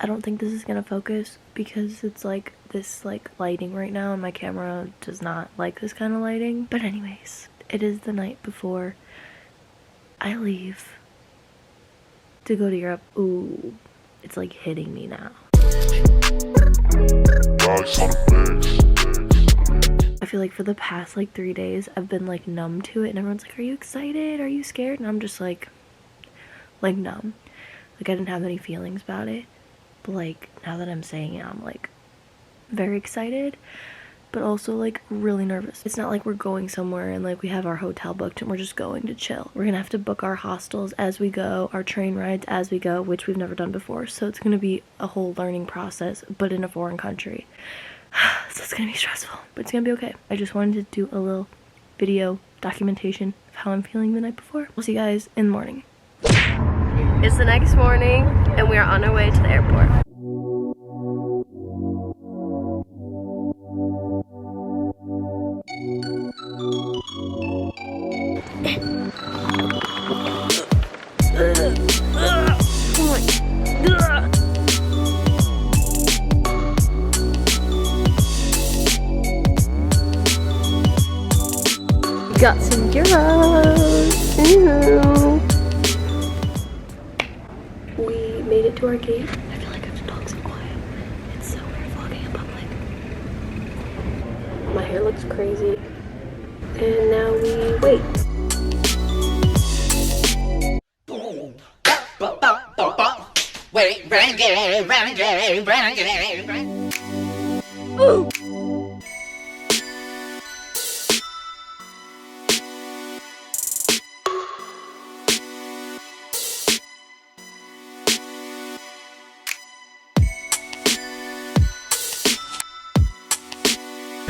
I don't think this is gonna focus because it's like this like lighting right now and my camera does not like this kind of lighting. But anyways, it is the night before I leave to go to Europe. Ooh, it's like hitting me now. I feel like for the past like 3 days I've been like numb to it and everyone's like, are you excited? Are you scared? And I'm just like numb. Like I didn't have any feelings about it. But like now that I'm saying it, I'm like very excited, but also like really nervous. It's not like we're going somewhere and like we have our hotel booked and we're just going to chill. We're gonna have to book our hostels as we go, our train rides as we go, which we've never done before. So it's gonna be a whole learning process, but in a foreign country. So it's gonna be stressful, but it's gonna be okay. I just wanted to do a little video documentation of how I'm feeling the night before. We'll see you guys in the morning. It's the next morning and we are on our way to the airport. Got some euros. Ooh. We made it to our gate. I feel like I have to talk so quiet. It's so weird vlogging in public. My hair looks crazy. And now we wait. Wait, renegade. Ooh.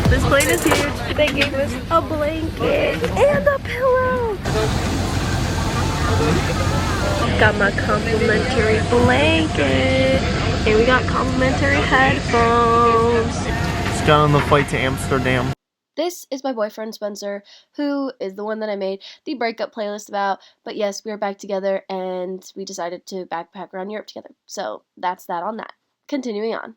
This plane is huge. They gave us a blanket and a pillow. Got my complimentary blanket. And we got complimentary headphones. Just got on the flight to Amsterdam. This is my boyfriend Spencer, who is the one that I made the breakup playlist about. But yes, we are back together and we decided to backpack around Europe together. So that's that on that. Continuing on.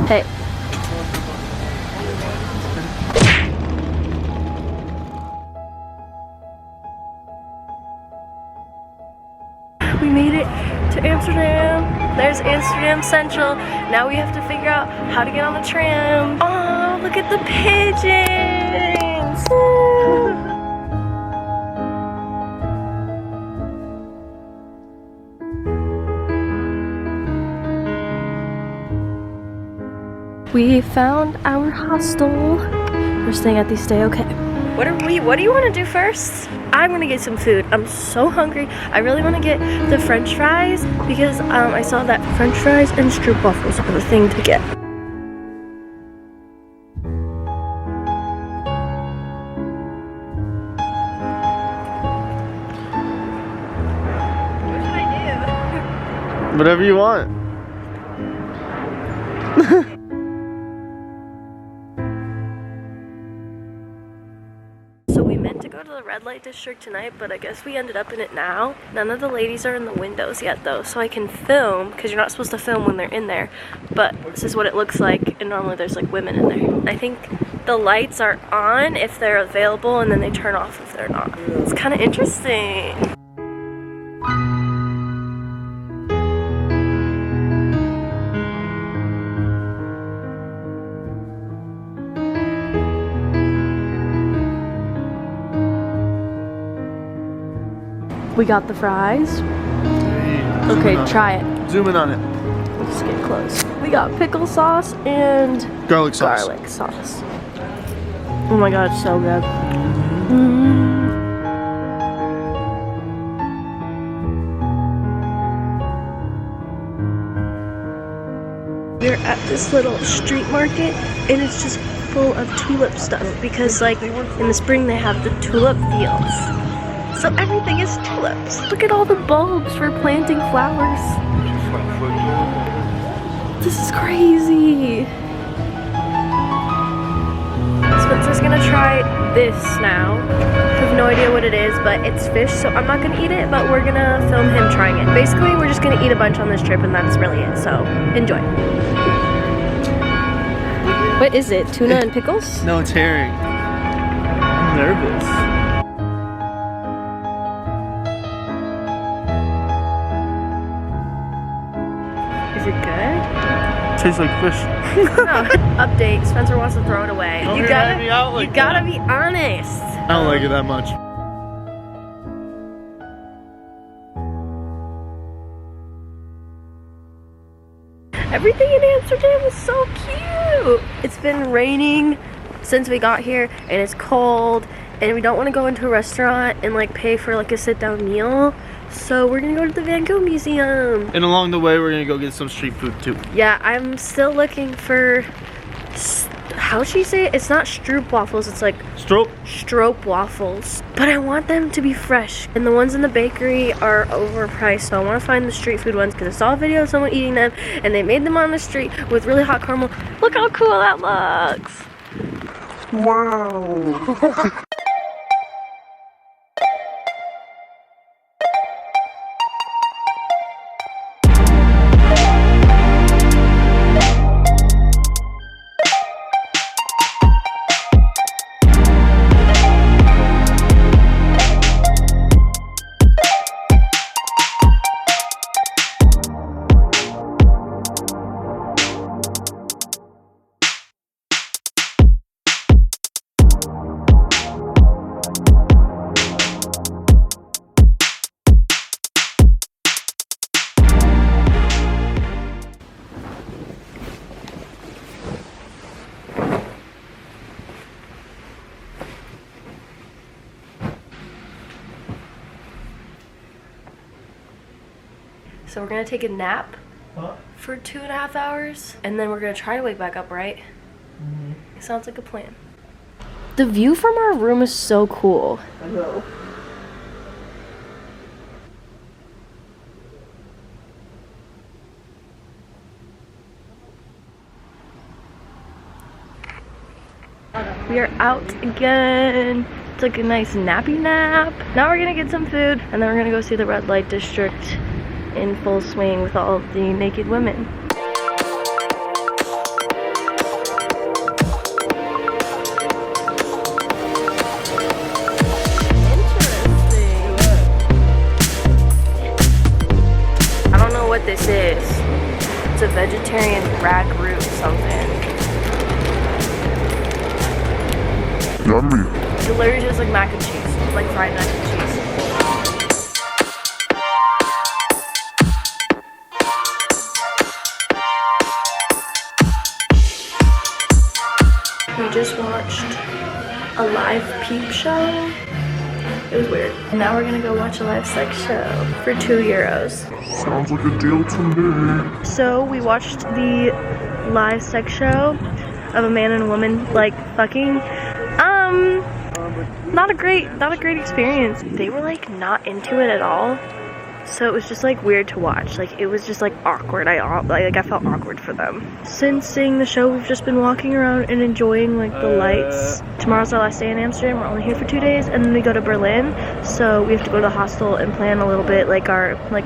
Hey. We made it to Amsterdam. There's Amsterdam Central. Now we have to figure out how to get on the tram. Oh, look at the pigeons. We found our hostel. We're staying at the Stay Okay. What do you want to do first? I'm gonna get some food. I'm so hungry. I really want to get the French fries because I saw that French fries and stroopwafels are the thing to get. What should I do? Whatever you want. So we meant to go to the red light district tonight, but I guess we ended up in it now. None of the ladies are in the windows yet though, so I can film, because you're not supposed to film when they're in there, but this is what it looks like, and normally there's like women in there. I think the lights are on if they're available, and then they turn off if they're not. It's kind of interesting. We got the fries. Okay, in on try it. Zoom in on it. Let's get close. We got pickle sauce and Garlic sauce. garlic sauce. Oh my god, it's so good. We're at this little street market and it's just full of tulip stuff because like in the spring they have the tulip fields. So everything is tulips. Look at all the bulbs for planting flowers. This is crazy. Spencer's gonna try this now. I have no idea what it is, but it's fish, so I'm not gonna eat it, but we're gonna film him trying it. Basically, we're just gonna eat a bunch on this trip and that's really it, so enjoy. What is it? Tuna and pickles? No, it's herring. I'm nervous. Is it good? Tastes like fish. No. Update, Spencer wants to throw it away. Don't You rat me out like gotta that. be honest. I don't like it that much. Everything in Amsterdam is so cute. It's been raining since we got here and it's cold and we don't want to go into a restaurant and like pay for like a sit-down meal. So we're gonna go to the Van Gogh Museum. And along the way, we're gonna go get some street food too. Yeah, I'm still looking for, how should you say it? It's not stroop waffles, it's like stroop waffles. But I want them to be fresh. And the ones in the bakery are overpriced. So I want to find the street food ones because I saw a video of someone eating them and they made them on the street with really hot caramel. Look how cool that looks. Wow. So we're gonna take a nap for 2.5 hours and then we're gonna try to wake back up, right? It sounds like a plan. The view from our room is so cool. I know. We are out again. Took a nice nappy nap. Now we're gonna get some food and then we're gonna go see the red light district in full swing with all of the naked women. Interesting. I don't know what this is. It's a vegetarian ragu something. Yummy. It literally tastes like mac and cheese, like fried mac and cheese. We just watched a live peep show. It was weird. And now we're gonna go watch a live sex show for €2. Sounds like a deal to me. So we watched the live sex show of a man and a woman like fucking. Not a great experience. They were like not into it at all. So it was just like weird to watch. Like it was just like awkward. I felt awkward for them. Since seeing the show, we've just been walking around and enjoying like the lights. Tomorrow's our last day in Amsterdam. We're only here for 2 days and then we go to Berlin. So we have to go to the hostel and plan a little bit, like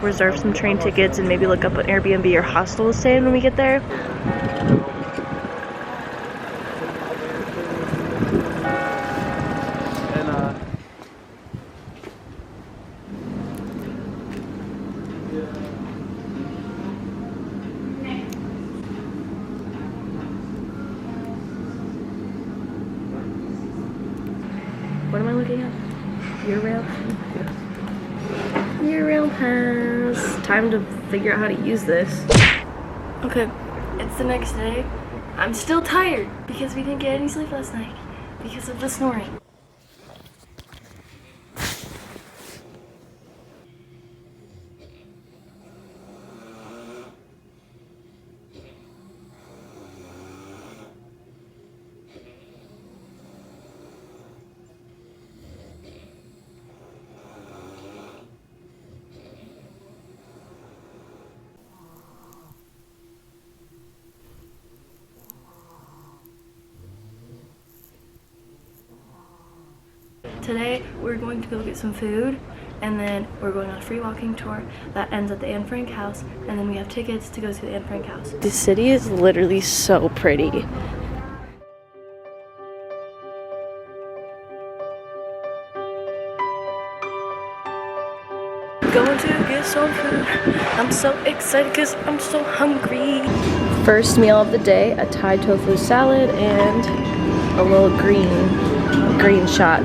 reserve some train tickets and maybe look up an Airbnb or hostel to stay in when we get there. What am I looking at? Your rail? Yes. Your rail pass. time to figure out how to use this. Okay, it's the next day. I'm still tired because we didn't get any sleep last night because of the snoring. Today we're going to go get some food, and then we're going on a free walking tour that ends at the Anne Frank house, and then we have tickets to go to the Anne Frank house. This city is literally so pretty. Going to get some food. I'm so excited because I'm so hungry. First meal of the day, a Thai tofu salad and a little green shot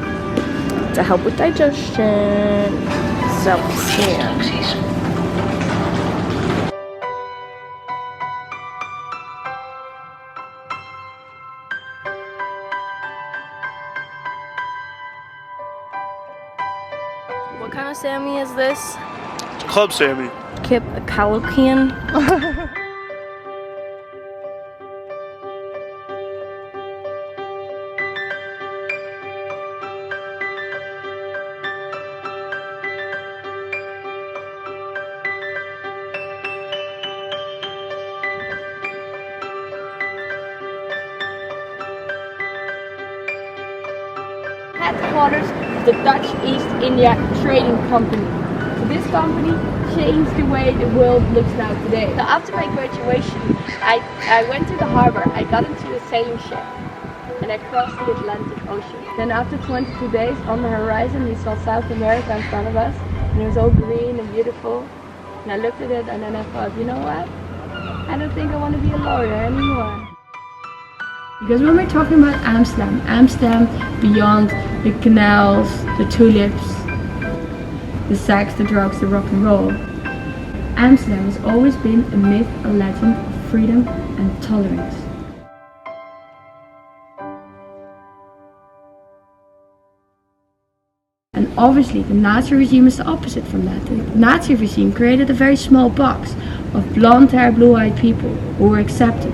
to help with digestion. Self-care. What kind of Sammy is this? Club Sammy. Kip a Calocan. Headquarters of the Dutch East India Trading Company. So this company changed the way the world looks now today. So after my graduation, I went to the harbor, I got into a sailing ship, and I crossed the Atlantic Ocean. Then after 22 days, on the horizon we saw South America in front of us, and it was all green and beautiful. And I looked at it and then I thought, you know what? I don't think I want to be a lawyer anymore. Because when we're talking about Amsterdam beyond the canals, the tulips, the sex, the drugs, the rock and roll, Amsterdam has always been a myth, a legend of freedom and tolerance. And obviously the Nazi regime is the opposite from that. The Nazi regime created a very small box of blonde hair, blue-eyed people who were accepted.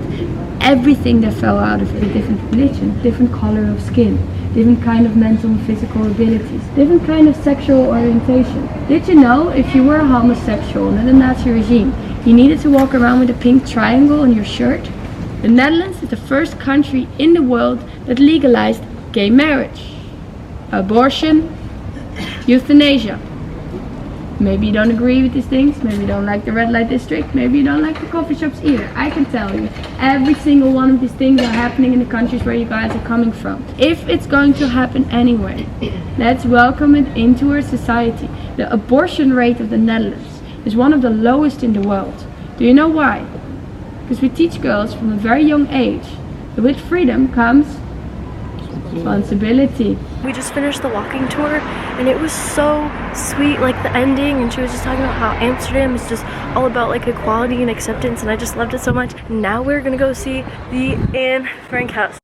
Everything that fell out of it, a different religion, different color of skin, different kind of mental and physical abilities, different kind of sexual orientation. Did you know if you were a homosexual under the Nazi regime, you needed to walk around with a pink triangle on your shirt? The Netherlands is the first country in the world that legalized gay marriage, abortion, euthanasia. Maybe you don't agree with these things, maybe you don't like the red light district, maybe you don't like the coffee shops either. I can tell you, every single one of these things are happening in the countries where you guys are coming from. If it's going to happen anyway, let's welcome it into our society. The abortion rate of the Netherlands is one of the lowest in the world. Do you know why? Because we teach girls from a very young age that with freedom comes responsibility. We just finished the walking tour and it was so sweet, like the ending, and she was just talking about how Amsterdam is just all about like equality and acceptance, and I just loved it so much. Now we're gonna go see the Anne Frank house.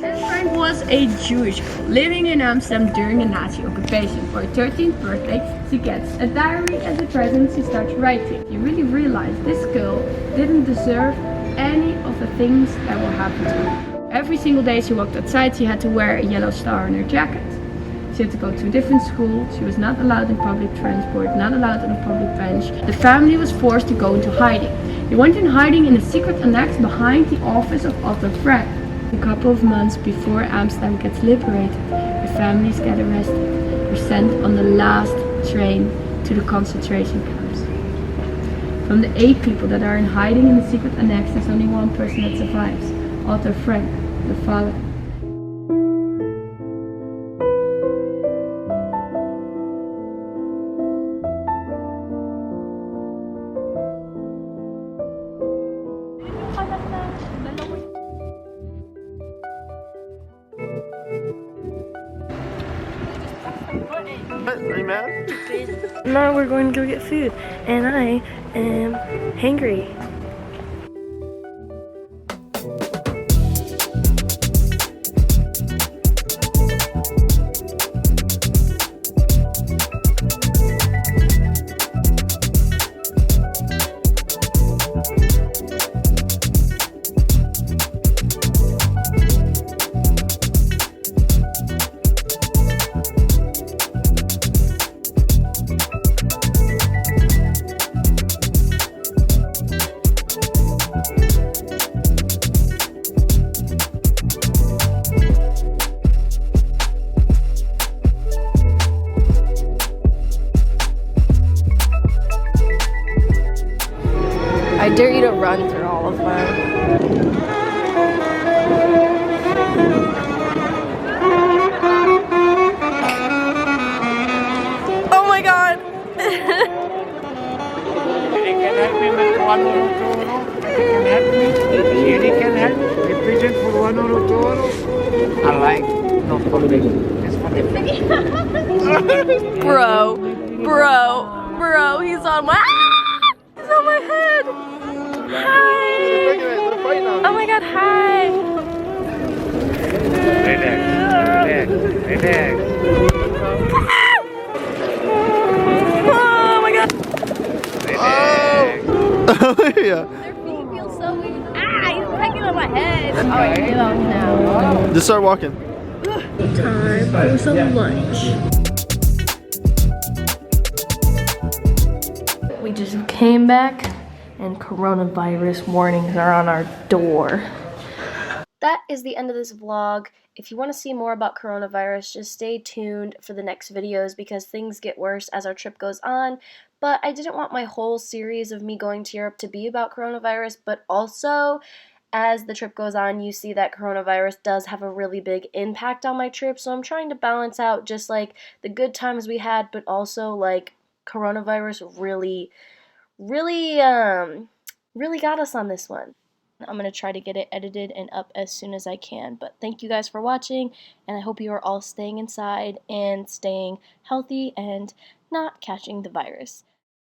Anne Frank was a Jewish girl living in Amsterdam during the Nazi occupation. For her 13th birthday, she gets a diary as a present. She starts writing. You really realize this girl didn't deserve any of the things that will happen to her. Every single day she walked outside, she had to wear a yellow star on her jacket. She had to go to a different school. She was not allowed in public transport, not allowed on a public bench. The family was forced to go into hiding. They went in hiding in a secret annex behind the office of Otto Frank. A couple of months before Amsterdam gets liberated, the families get arrested. They're sent on the last train to the concentration camps. From the 8 people that are in hiding in the secret annex, there's only one person that survives. Otto Frank, the father. Are you mad? Now we're going to go get food, and I am hangry. I dare you to run through all of them. Oh my god! She can help me with 1 euro, 2 euro. She can help me. She can help me. The pigeon for 1 euro, 2 euro. I like. Not for me. It's for the Bro, he's on my he's on my head. Hi. Oh my god, hi. Relax. Relax. Oh my god. Oh, yeah. Their feet feel so weird. He's pecking on my head. Alright, get off now. Just start walking. Time for some lunch. We just came back and coronavirus warnings are on our door. That is the end of this vlog. If you want to see more about coronavirus, just stay tuned for the next videos because things get worse as our trip goes on. But I didn't want my whole series of me going to Europe to be about coronavirus, but also as the trip goes on, you see that coronavirus does have a really big impact on my trip. So I'm trying to balance out just like the good times we had, but also like coronavirus really got us on this one. I'm going to try to get it edited and up as soon as I can. But thank you guys for watching, and I hope you are all staying inside and staying healthy and not catching the virus.